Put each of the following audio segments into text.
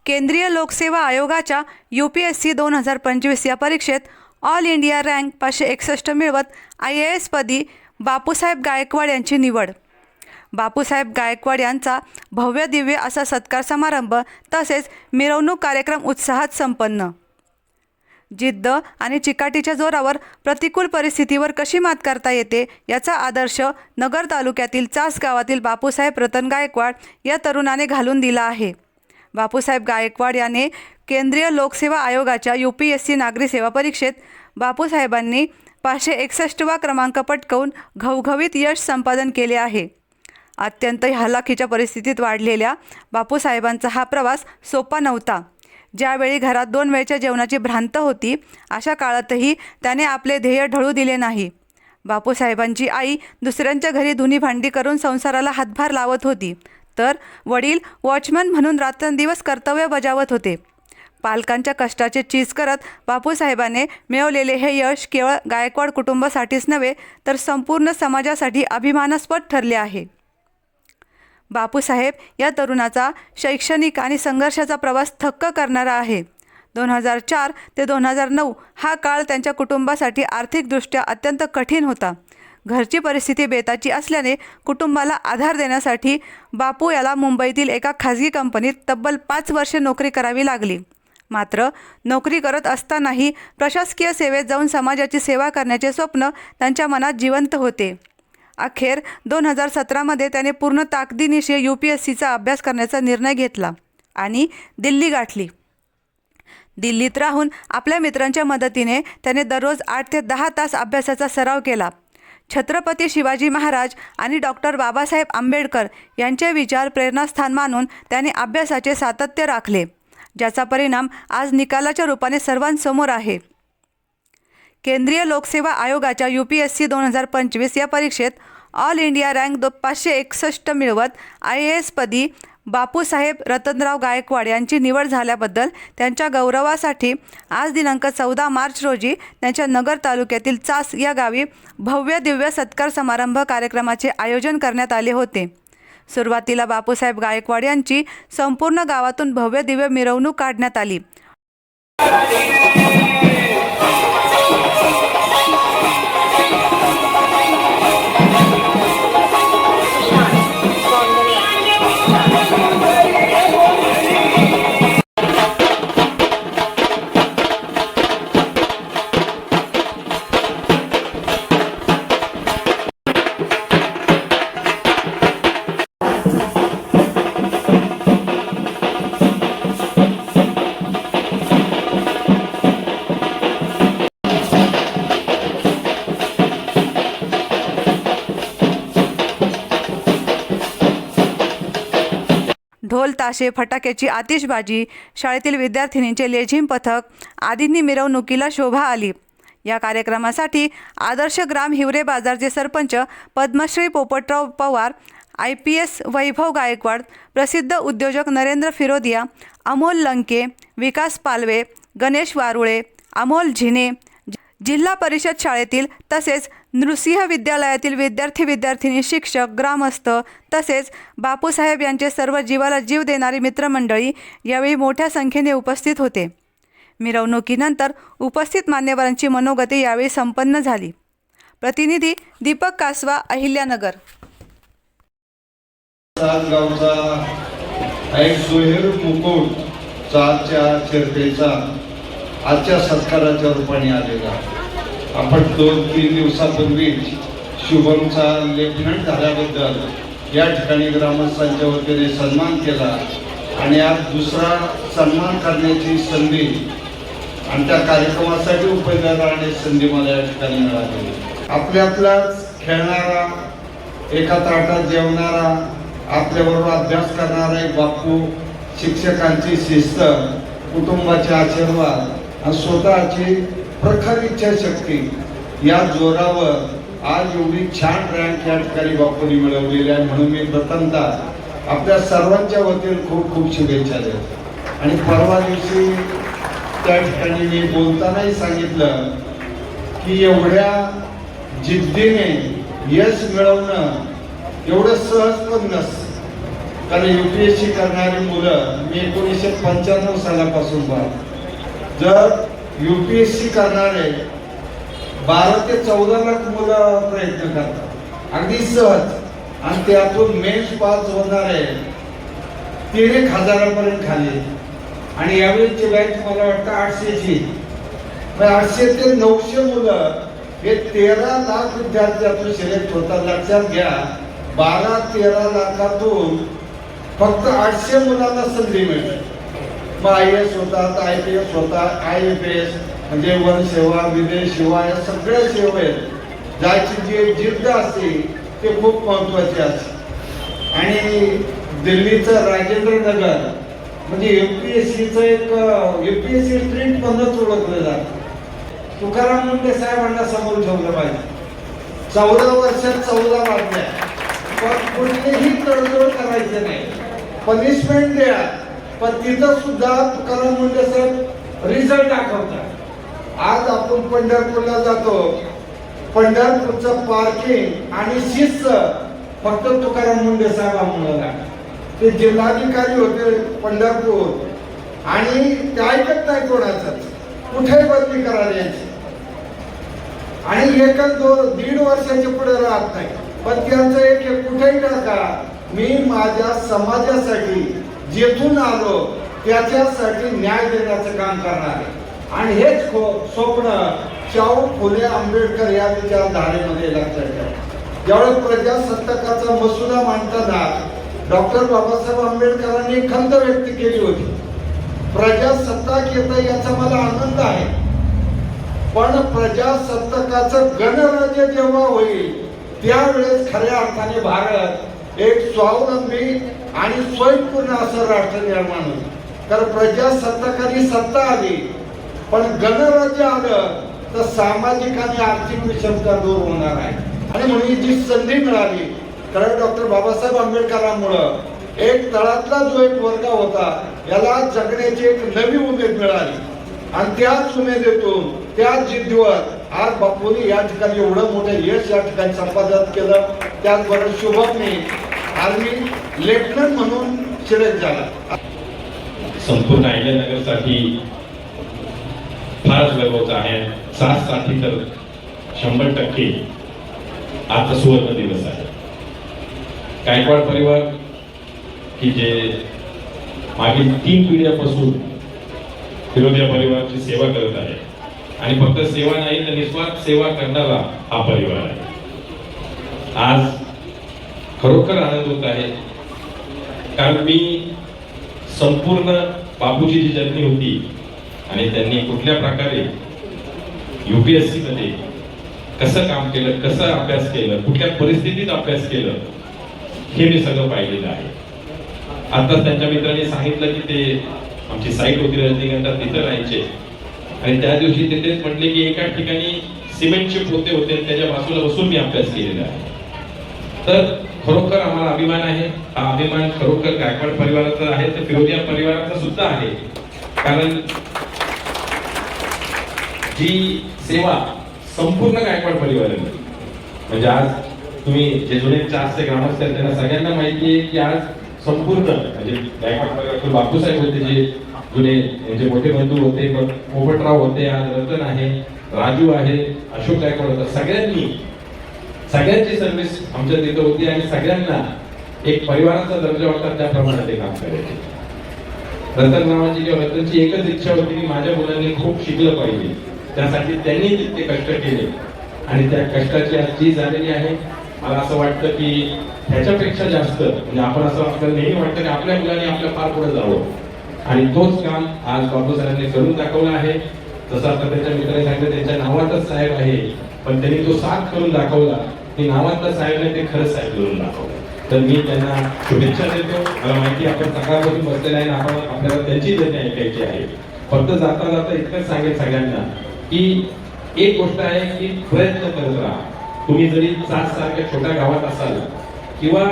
केंद्रीय लोकसेवा आयोगाच्या UPSC 2025 या परीक्षेत ऑल इंडिया रँक 561 मिळवत IAS पदी बापूसाहेब गायकवाड यांची निवड। बापूसाहेब गायकवाड यांचा भव्य दिव्य असा सत्कार समारंभ तसेच मिरवणूक कार्यक्रम उत्साहात संपन्न। जिद्द आणि चिकाटीच्या जोरावर प्रतिकूल परिस्थितीवर कशी मात करता येते याचा आदर्श नगर तालुक्यातील चास गावातील बापूसाहेब रतन गायकवाड या तरुणाने घालून दिला आहे। बापूसाहेब गायकवाड याने केंद्रीय लोकसेवा आयोगाच्या UPSC नागरी सेवा परीक्षेत बापूसाहेबांनी 561वा क्रमांक पटकावून घवघवीत यश संपादन केले आहे। अत्यंत हलाखीच्या परिस्थितीत वाढलेल्या बापूसाहेबांचा हा प्रवास सोपा नव्हता। ज्यावेळी घरात 2 वेळच्या जेवणाची भ्रांत होती अशा काळातही त्याने आपले ध्येय ढळू दिले नाही। बापूसाहेबांची आई दुसऱ्यांच्या घरी धुनी भांडी करून संसाराला हातभार लावत होती, तर वडील वॉचमन म्हणून रात्रंदिवस कर्तव्य बजावत होते। पालकांच्या कष्टाचे चीज करत बापूसाहेबांनी मिळवलेले हे यश केवळ गायकवाड कुटुंबासाठीच नव्हे तर संपूर्ण समाजासाठी अभिमानास्पद ठरले आहे। बापूसाहेब या तरुणाचा शैक्षणिक आणि संघर्षाचा प्रवास थक्क करणारा आहे। 2004 ते 2009 हा काळ त्यांच्या कुटुंबासाठी आर्थिकदृष्ट्या अत्यंत कठीण होता। घरची परिस्थिती बेताची असल्याने कुटुंबाला आधार देण्यासाठी बापू याला मुंबईतील एका खाजगी कंपनीत तब्बल 5 वर्षे नोकरी करावी लागली। मात्र नोकरी करत असतानाही प्रशासकीय सेवेत जाऊन समाजाची सेवा करण्याचे स्वप्न त्यांच्या मनात जिवंत होते। अखेर 2017मध्ये त्याने पूर्ण ताकदीनिशी UPSCचा अभ्यास करण्याचा निर्णय घेतला आणि दिल्ली गाठली। दिल्लीत राहून आपल्या मित्रांच्या मदतीने त्याने दररोज 8 ते 10 तास अभ्यासाचा सराव केला। छत्रपती शिवाजी महाराज आणि डॉक्टर बाबासाहेब आंबेडकर यांचे विचार प्रेरणास्थान मानून त्याने अभ्यासाचे सातत्य राखले, ज्याचा परिणाम आज निकालाच्या रूपाने सर्वांसमोर आहे। केंद्रीय लोकसेवा आयोगाच्या UPSC 2025 या परीक्षेत ऑल इंडिया रँक 561 मिळवत IAS पदी बापूसाहेब रतनराव गायकवाड यांची निवड झाल्याबद्दल त्यांच्या गौरवासाठी आज दिनांक 14 मार्च रोजी त्यांच्या नगर तालुक्यातील चास या गावी भव्य दिव्य सत्कार समारंभ कार्यक्रमाचे आयोजन करण्यात आले होते। सुरुवातीला बापूसाहेब गायकवाड यांची संपूर्ण गावातून भव्य दिव्य मिरवणूक काढण्यात आली। ढोल ताशे फटाक्याची आतिषबाजी, शाळेतील विद्यार्थिनींचे लेझिम पथक आदींनी मिरवणुकीला शोभा आली। या कार्यक्रमासाठी आदर्श ग्राम हिवरे बाजारचे सरपंच पद्मश्री पोपटराव पवार, IPS वैभव गायकवाड, प्रसिद्ध उद्योजक नरेंद्र फिरोदिया, अमोल लंके, विकास पालवे, गणेश वारुळे, अमोल झिने, जिल्हा परिषद शाळेतील तसेच नृसिंह विद्यालयातील विद्यार्थी शिक्षक ग्रामस्थ तसेच बापूसाहेब यांचे सर्व जीवाला जीव देणारी मित्रमंडळी यावेळी मोठ्या संख्येने उपस्थित होते। मिरवणुकीनंतर उपस्थित मान्यवरांची मनोगते यावेळी संपन्न झाली। प्रतिनिधी दीपक कासवा, अहिल्यानगर। आजच्या सत्काराच्या रूपाने आलेला आपण 2-3 दिवसापूर्वी शुभमचा लेफ्टनंट झाल्याबद्दल या ठिकाणी ग्रामस्थांच्या वतीने सन्मान केला आणि आज दुसरा सन्मान करण्याची संधी आणि त्या कार्यक्रमासाठी उपयोगात राहण्याची संधी मला या ठिकाणी मिळाली। आपल्यातलाच खेळणारा, एका ताटात जेवणारा, आपल्याबरोबर अभ्यास करणारा एक बापू, शिक्षकांची शिस्त, कुटुंबाचे आशीर्वाद आणि स्वतःची प्रखर इच्छाशक्ती या जोरावर आज एवढी छान रँक या ठिकाणी बापूंनी मिळवलेली आहे। म्हणून मी प्रथमतः आपल्या सर्वांच्या वतीने खूप खूप शुभेच्छा देतो। आणि परवा दिवशी त्या ठिकाणी मी बोलतानाही सांगितलं की एवढ्या जिद्दीने यश मिळवणं एवढं सहज पण नसतं। कारण UPSC करणारी मुलं मी 1995 सालापासून पाहतो. जर UPSC करणारे 12 ते 14 लाख मुलं प्रयत्न करतात अगदी सहज, आणि त्यातून मेन्स पास होणारे 3,000 पर्यंत खाली. आणि यावेळीची बॅच मला वाटतं 800ची. 800 ते 900 मुलं हे 13 लाख विद्यार्थ्यातून सिलेक्ट होतात. लक्षात घ्या, 12-13 लाखातून फक्त 800 मुलांना संधी मिळते. मग IAS होतात, IPS होतात, IFS म्हणजे वन सेवा, विदेश सेवा, या सगळ्या सेवा आहेत ज्याची जी जिद्द असते ते खूप महत्वाचे असते. आणि दिल्लीचं राजेंद्र नगर म्हणजे UPSCचं एक UPSC स्ट्रीट पद्धत ओळखलं जातं. तुकाराम मुंडे साहेबांना समोर ठेवलं पाहिजे. 14 वर्षात 14 बातम्या, पण कुठलीही तडजोड करायची नाही, पनिशमेंट द्या, पण तिथं सुद्धा तुकाराम मुंडे साहेब रिझल्ट दाखवतात. आज आपण पंढरपूरला जातो, पंढरपूरचं पार्किंग आणि शिस्त फक्त तुकाराम मुंडे साहेबांमुळे. ते जिल्हाधिकारी होते पंढरपूर आणि ते ऐकत नाही कोणाचं, कुठेही बदली करायला यायची आणि 1-2 वर्षाच्या पुढे राहत नाही. पण त्यांचं एक कुठेही टाका, मी माझ्या समाजासाठी जेथून आलो त्याच्यासाठी न्याय देण्याचं काम करणार आहे. आणि हेच स्वप्न शाहू फुले आंबेडकर या विचारधारेमध्ये लक्षात ठेवा. ज्यावेळेस प्रजासत्ताकाचा मसुदा मांडताना डॉक्टर बाबासाहेब आंबेडकरांनी खंत व्यक्त केली होती, प्रजासत्ताक येतं याचा मला आनंद आहे, पण प्रजासत्ताकाचं गणराज्य जेव्हा होईल त्यावेळेस खऱ्या अर्थाने भारत एक स्वावलंबी आणि स्वयंपूर्ण असं राष्ट्र निर्माण होईल. तर प्रजासत्ताकाची सत्ता आली पण गणराज्य आलं तर सामाजिक आणि आर्थिक विषमता दूर होणार आहे. आणि म्हणून जी संधी मिळाली कारण डॉक्टर बाबासाहेब आंबेडकरांमुळं एक तळातला जो एक वर्ग होता याला जगण्याची एक नवी उमेद मिळाली. आणि त्याच उमेदीतून त्याच जिद्दीवर आज बापूंनी या ठिकाणी एवढं मोठं यश या ठिकाणी संपादन केलं. त्याचबरोबर शुभमनी आर्मी लेफ्टनंट म्हणून सिलेक्ट झाला. संपूर्ण अहिल्यानगरसाठी फारच गरजेचं आहे. 7 साठी तर 100% आता सुवर्ण दिवस आहे. गायकवाड परिवार की जे मागील 3 पिढ्यापासून फिरोदिया परिवाराची सेवा करत आहे आणि फक्त सेवा नाही तर निस्वार्थ सेवा करणारा हा परिवार आहे. आज खरोखर आनंद होत आहे कारण मी संपूर्ण बापूची जी जर्नी होती आणि त्यांनी कुठल्या प्रकारे UPSC मध्ये कसं काम केलं, कसं अभ्यास केलं, कुठल्या परिस्थितीत अभ्यास केलं हे मी सगळं पाहिलेलं आहे. आताच त्यांच्या मित्रांनी सांगितलं की ते आमची साईट होती रजनीगंधा तिथं राहायचे आणि त्या दिवशी ते तेच म्हटले की एका ठिकाणी सिमेंटचे पोते होते त्याच्या बाजूला बसून मी अभ्यास केलेला आहे. तर खरोखर आम्हाला अभिमान आहे. हा अभिमान खरोखर गायकवाड परिवाराचा आहे तर फिरोदिया परिवाराचा सुद्धा आहे. कारण जी सेवा संपूर्ण गायकवाड परिवाराने म्हणजे आज तुम्ही जे जुने 400 ग्रामस्थ आहेत त्यांना सगळ्यांना माहिती आहे की आज संपूर्ण म्हणजे गायकवाड परिवारातून बापूसाहेब होते जे जुने म्हणजे मोठे बंधू होते, पोपटराव होते, आज रतन आहे, राजू आहे, अशोक गायकवाड होता. सगळ्यांची सर्व्हिस आमच्या तिथं होती आणि सगळ्यांना एक परिवाराचा दर्जा होता त्याप्रमाणे ते काम करायचे. रतन नावाची किंवा रतनची एकच इच्छा होती की माझ्या मुलांनी खूप शिकलं पाहिजे. त्यासाठी त्यांनी तितके कष्ट केले आणि त्या कष्टाची आज चीज झालेली आहे. मला असं वाटतं की ह्याच्यापेक्षा जास्त म्हणजे आपण असं आपल्याला नेहमी वाटतं की आपल्या मुलांनी आपल्या फार पुढे जावं आणि तोच काम आज बापूसाहेबांनी करून दाखवलं आहे. जसं आता त्यांच्या मित्रांनी सांगितलं त्यांच्या नावातच साहेब आहे पण त्यांनी तो साथ करून दाखवला की नावातला साहेब नाही ते खरंच साहेब करून दाखवलं. तर मी त्यांना शुभेच्छा देतो. मला माहिती आपण सकाळपासून बसलेला आहे आपण आपल्याला त्यांची जर्नी ऐकायची आहे. फक्त जाता जाता इतकंच सांगेल सगळ्यांना की एक गोष्ट आहे की प्रयत्न करत राहा. तुम्ही जरी 7 सारख्या छोट्या गावात असाल किंवा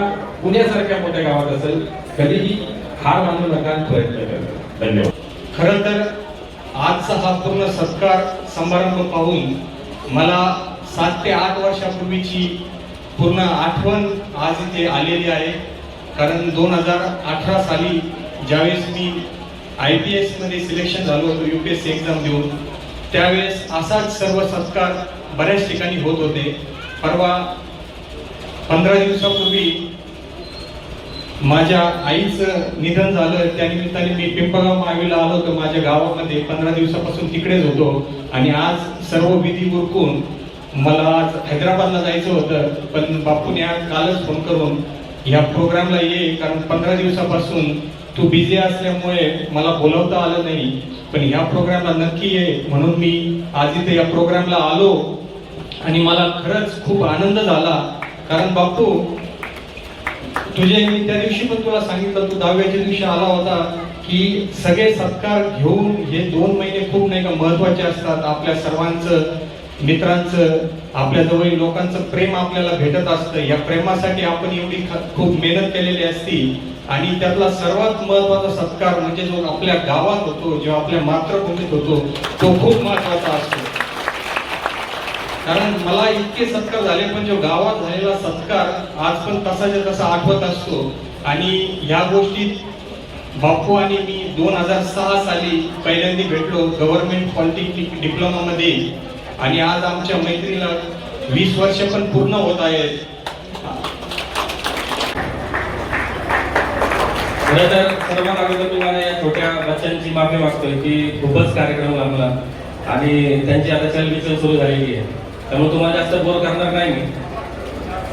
पुण्यासारख्या मोठ्या गावात असेल कधीही हार मानू नका, प्रयत्न करा. धन्यवाद. खरं तर आजचा हा पूर्ण सत्कार समारंभ पाहून मला 7 ते 8 वर्षापूर्वीची पूर्ण आठवण आज इथे आलेली आहे. कारण 2018 साली ज्यावेळेस मी IPS मध्ये सिलेक्शन झालो होतो UPSC एक्झाम देऊन, त्यावेळेस असाच सर्व सत्कार बऱ्याच ठिकाणी होत होते. परवा 15 दिवसापूर्वी माझ्या आईचं निधन झालं, त्यानिमित्ताने मी पिंपळगाव मावीला आलो होतो माझ्या गावामध्ये. 15 दिवसापासून तिकडेच होतो आणि आज सर्व विधी उरकून मला आज हैदराबादला जायचं होतं, पण बापूने आज कालच फोन करून ह्या प्रोग्रामला ये, कारण 15 दिवसापासून तू बिझी असल्यामुळे मला बोलवता आलं नाही, पण ह्या प्रोग्रामला नक्की ये म्हणून मी आज इथे या प्रोग्रामला आलो. आणि मला खरंच खूप आनंद झाला, कारण बापू तुझे मी त्या दिवशी पण तुला सांगितलं, तू 10व्याच्या दिवशी आला होता की सगळे सत्कार घेऊन हे 2 महिने खूप नाही का महत्वाचे असतात. आपल्या सर्वांचं, मित्रांचं, आपल्या जवळील लोकांचं प्रेम आपल्याला भेटत असतं. या प्रेमासाठी आपण एवढी खूप मेहनत केलेली असती आणि त्यातला सर्वात महत्वाचा सत्कार म्हणजे जो आपल्या गावात होतो, जो आपल्या मातृभूमीत होतो, तो खूप महत्वाचा असतो. कारण मला इतके सत्कार झाले, पण जो गावात झालेला सत्कार आज पण तसाच्या तसा आठवत असतो. आणि या गोष्टीत बापू आणि मी 2006 साली पहिल्यांदा भेटलो गव्हर्नमेंट पॉलिटेक्निक डिप्लोमामध्ये, आणि आज आमच्या मैत्रीला 20 वर्ष पण पूर्ण होत आहेत. खरं तर सर्वात अगोदर तुम्हाला या छोट्या बच्चांची माफी मागतोय की खूपच कार्यक्रम लांबला आणि त्यांची आता चलबिचल सुरू झालेली आहे, त्यामुळे तुम्हाला जास्त बोर करणार नाही मी.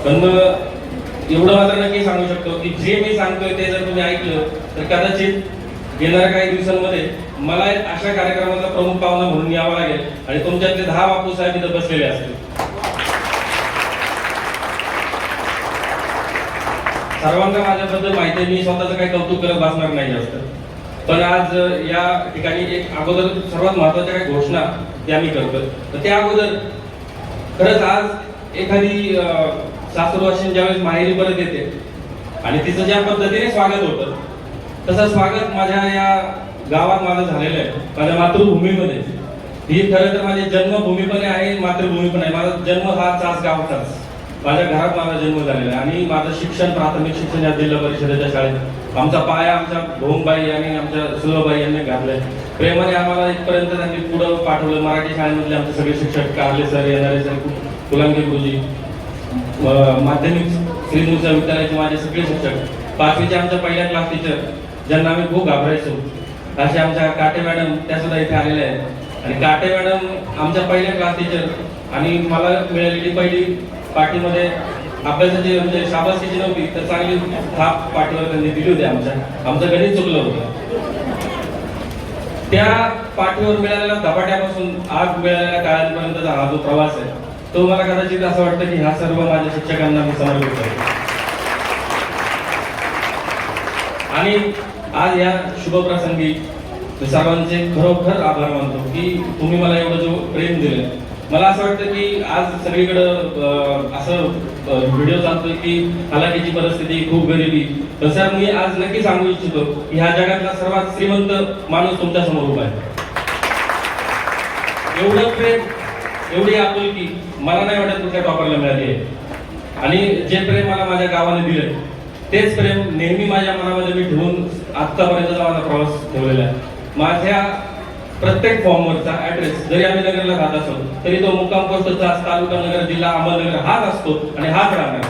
पण मग एवढं मात्र नक्की सांगू शकतो की जे मी सांगतोय ते जर तुम्ही ऐकलं तर कदाचित येणाऱ्या काही दिवसांमध्ये मला एक अशा कार्यक्रमाचा प्रमुख पाहुणा म्हणून यावं लागेल आणि तुमच्यातले 10 बापू साहेब इथं बसलेले असतील. सर्वांना माझ्याबद्दल माहिती आहे, मी स्वतःचं काही कौतुक करत बसणार नाही जास्त. पण आज या ठिकाणी एक अगोदर सर्वात महत्वाच्या काही घोषणा त्या मी करतो. तर त्या अगोदर खरंच आज एखादी सासूरवाशीण ज्यावेळेस माहेरी परत येते आणि तिचं ज्या पद्धतीने स्वागत होतं तसं स्वागत माझ्या या गावात माझं झालेलं आहे, माझ्या मातृभूमीमध्ये. ही खरं तर माझी जन्मभूमी पण आहे, मातृभूमी पण आहे. माझा जन्म हा चास गावचाच, माझ्या घरात माझा जन्म झालेला आहे आणि माझं शिक्षण, प्राथमिक शिक्षण या जिल्हा परिषदेच्या शाळेत आमचा पाया आमच्या भोमबाई आणि आमच्या सुलभबाई यांनी घातलाय. प्रेमाने आम्हाला इथपर्यंत त्यांनी पुढं पाठवलं. मराठी शाळेमधले आमचे सगळे शिक्षक, कारले सर, येणारे सर, फुलांगे गुरुजी, माध्यमिक श्री मुसा विद्यालयाचे माझे सगळे शिक्षक, 5वीचे आमच्या पहिल्या क्लास टीचर ज्यांना आम्ही खूप घाबरायचो, असे आमच्या काटे मॅडम त्या सुद्धा इथे आलेल्या आहेत. आणि काटे मॅडम आमच्या पहिल्या क्लास टीचर आणि मला मिळालेली पहिली पाठीमध्ये अभ्यासाची म्हणजे शाबासकीची नव्हती तर चांगली थाप पाठीवर त्यांनी दिली होती. आमचं गणित चुकलं होतं. त्या पाठीवर मिळालेल्या धपाट्यापासून आज मिळालेल्या काळापर्यंतचा हा जो प्रवास आहे तो मला कदाचित असं वाटतं की ह्या सर्व माझ्या शिक्षकांना मी समर्पित करतो. आणि आज या शुभप्रसंगी सर्वांचे खरोखर आभार मानतो की तुम्ही मला एवढं जो प्रेम दिलं. मला असं वाटतं की आज सगळीकडं असं व्हिडिओ चालतोय की हालाकीची परिस्थिती, खूप गरिबी. तसं मी आज नक्की सांगू इच्छितो की ह्या जगातला सर्वात श्रीमंत माणूस तुमच्या समोर उभा आहे. एवढं प्रेम, एवढी आपुलकी मला नाही वाटत कुठल्या टॉपरला मिळाली आहे. आणि जे प्रेम मला माझ्या गावाने दिलं तेच प्रेम नेहमी माझ्या मनामध्ये मी ठेवून आत्तापर्यंतचा माझा प्रवास ठेवलेला आहे. माझ्या प्रत्येक फॉर्मवरचा ऍड्रेस जरी आम्ही नगरला राहत असो तरी तो मुक्काम पोस्टचा तालुका नगर, जिल्हा अहमदनगर हाच असतो आणि हाच राहणार.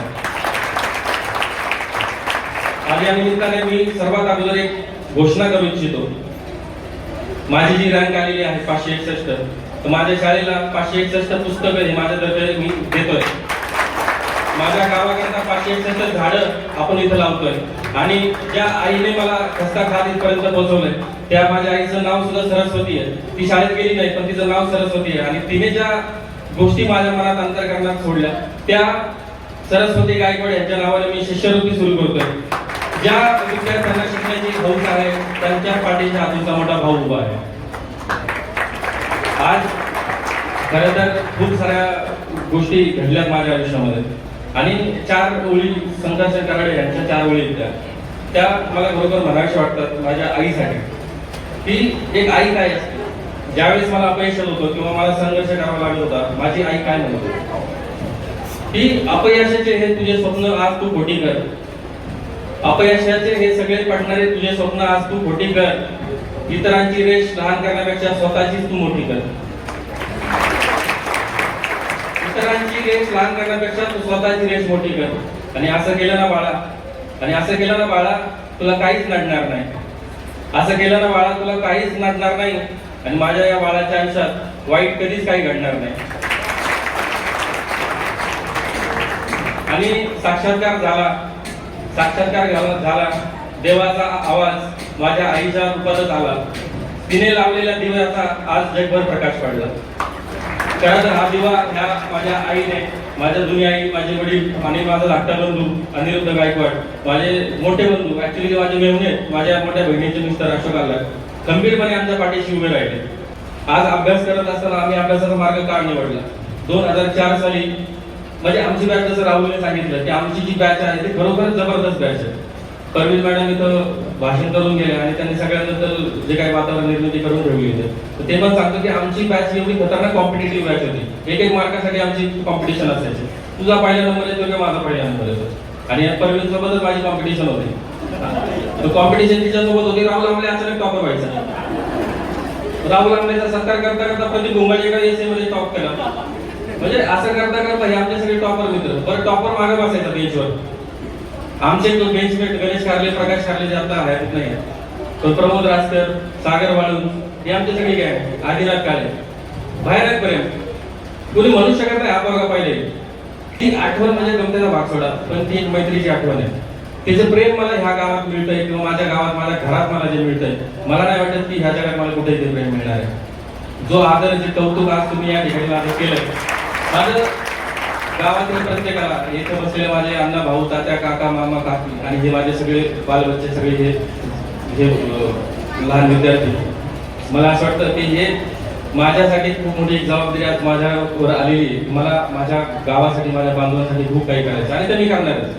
आणि या निमित्ताने मी सर्वात अगोदर एक घोषणा करू इच्छितो. माझी जी रँक आलेली आहे 561, तर माझ्या शाळेला 561 पुस्तकं हे माझ्यातर्फे मी देतोय. माझ्या गावाकरता 561 झाडं आपण इथं लावतोय. आणि ज्या आईने मला खस्ता खात इथपर्यंत पोहोचवलंय त्या माझ्या आईचं नाव सुद्धा सरस्वती आहे. ती शाळेत गेली नाही पण तिचं नाव सरस्वती आहे. आणि तिने ज्या गोष्टी माझ्या मनात अंतर्करणात सोडल्या त्या सरस्वती गायकवाड यांच्या नावाने मी शिष्यवृत्ती सुरू करतोय. ज्या विद्यार्थ्यांना शिकण्याची हौस आहे त्यांच्या पाठीच्या हातूनचा मोठा भाऊ उभा आहे. आज खरं तर खूप साऱ्या गोष्टी घडल्यात माझ्या आयुष्यामध्ये आणि 4 ओळी संघर्ष कराडे यांच्या 4 ओळी त्या मला बरोबर म्हणायच्या वाटतात माझ्या आईसाठी. की एक आई काय असते, ज्यावेळेस मला अपयश येत होतं किंवा मला संघर्ष करावा लागत होता, माझी आई काय म्हणत होती की अपयशाचे हे तुझे स्वप्न आज तू खोटी कर. अपयशाचे हे सगळे पडणारे तुझे स्वप्न आज तू खोटी कर. इतरांची रेष लहान करण्यापेक्षा स्वतःचीच तू मोठी कर. इतरांची रेष लहान करण्यापेक्षा तू स्वतःची रेष मोठी कर. आणि असं केलं ना बाळा, तुला काहीच नडणार नाही. असं केलं ना बाळा, तुला काहीच नडणार नाही. आणि माझ्या या बाळाच्या आयुष्यात वाईट कधीच काही घडणार नाही. आणि साक्षात्कार झाला. देवाचा आवाज माझ्या आईच्या रूपातच आला. तिने लावलेल्या दिव्याचा आज जगभर प्रकाश पडला. खरं तर हा दिवा ह्या माझ्या आईने, माझ्या जुनी आई, माझे वडील आणि माझा धाकटा बंधू अनिरुद्ध गायकवाड, माझे मोठे बंधू, ऍक्च्युली माझे मेहुणे, माझ्या मोठ्या बहिणीचे मिस्टर अशोक आला, खंबीरपणे आमच्या पाठीशी उभे राहिले. आज अभ्यास करत असताना आम्ही अभ्यासाचा मार्ग का निवडला? 2004 साली म्हणजे आमची बॅच, जसं राहुलने सांगितलं की आमची जी बॅच आहे ती खरोखरच जबरदस्त बॅच आहे. परवीन मॅडम इथं भाषण करून गेले आणि त्यांनी सगळ्यांबद्दल जे काही वातावरण निर्मिती करून ठेवली होती. तर ते पण सांगतो की आमची बॅच एवढी खतरनाक कॉम्पिटेटिव्ह बॅच होती. एक मार्कासाठी आमची कॉम्पिटिशन असायची. तुझा पहिला नंबर येतो किंवा माझा पहिला नंबर येतो. आणि परवीन सोबतच माझी कॉम्पिटिशन होती. कॉम्पिटिशन तिच्यासोबत होती. राहुल आंबळे अचानक टॉपर व्हायचा. राहुल आंबळेचा सत्कार करता करता प्रदीप घोंगाळेकर एसए मध्ये टॉप केला. म्हणजे असं करता करता हे आमचे सगळे टॉपर मित्र. बरं टॉपर मागे बसायचा बेंचवर. आमचे बेंचमेट गणेश कारले, प्रकाश कारले जे आता आहेत नाही, तो प्रमोद राजकर, सागर वाळून, हे आमचे सगळे काय आदिनाथ काळे, भयानक पर्यंत कुणी म्हणू शकत नाही हा पोरगा पाहिले. ती आठवण म्हणजे गमतीचा भाग सोडा, पण ती एक मैत्रीची आठवण आहे. तिचं प्रेम मला ह्या गावात मिळतंय किंवा माझ्या गावात, माझ्या घरात मला जे मिळतंय, मला नाही वाटत की ह्या जगात मला कुठे ते प्रेम मिळणार आहे. जो आदर, जे कौतुक आज तुम्ही या ठिकाणी माझं केलं, माझं गावातील प्रत्येकाला, इथे बसलेले माझे अण्णा, भाऊ, तात्या, काका, मामा, काकी आणि हे माझे सगळे बालबच्चे, सगळे हे लहान विद्यार्थी, मला असं वाटतं की हे माझ्यासाठी खूप मोठी जबाबदारी आज माझ्यावर आलेली. मला माझ्या गावासाठी, माझ्या बांधवांसाठी खूप काही करायचं आणि ते मी करणारच.